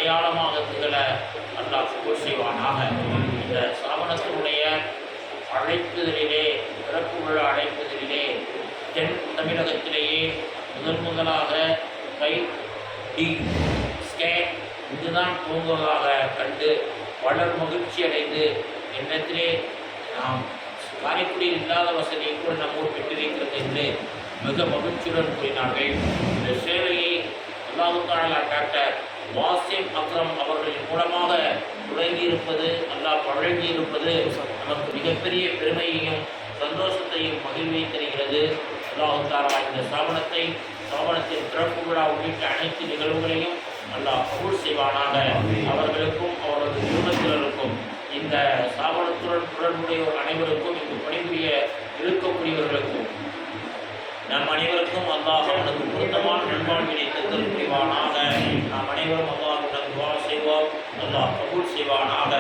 அடையாளமாக திகழ அல்லாஹ் கபூல் செய்வானாக. இந்த ஸ்தாபனத்தினுடைய அழைப்புதலிலே, பிறப்பு விழா அழைப்புதலிலே தென் தமிழகத்திலேயே முதலாக டி ஸ்கேன் இதுதான் தூங்குவதாக கண்டு வளர் மகிழ்ச்சி அடைந்து எண்ணத்திலே நாம் காரைக்குடியில் இல்லாத வசதியை கூட நம்மூர் பெற்றிருக்கிறது என்று மிக மகிழ்ச்சியுடன் கூறினார்கள். இந்த சேவையை அல்லாஹ் டாக்டர் வாசிம் அக்ரம் அவர்களின் மூலமாக தொடங்கியிருப்பது, அல்லாஹ் வழங்கியிருப்பது நமக்கு மிகப்பெரிய பெருமையையும் சந்தோஷத்தையும் மகிழ்வை தருகிறது. அல்லாஹ் இந்த ஸ்தாபனத்தின் பிறப்பு விழா உள்ளிட்ட அனைத்து நிகழ்வுகளையும் அல்லாஹ் கபூல் செய்வானாக. அவர்களுக்கும் அவரது குடும்பத்தினருக்கும் இந்த ஸ்தாபனத்துடன் தொடர்புடைய அனைவருக்கும் இங்கு பணிபுரிய இருக்கக்கூடியவர்களுக்கும் நம் அனைவருக்கும் அல்லாஹ் அவனுக்கு பொருத்தமான நண்பான்மையை தந்தல் புரிவானாக. நாம் அனைவரும் அல்லாஹ்விடம் துஆ செய்வோம். அல்லாஹ் கபூல் செய்வானாக.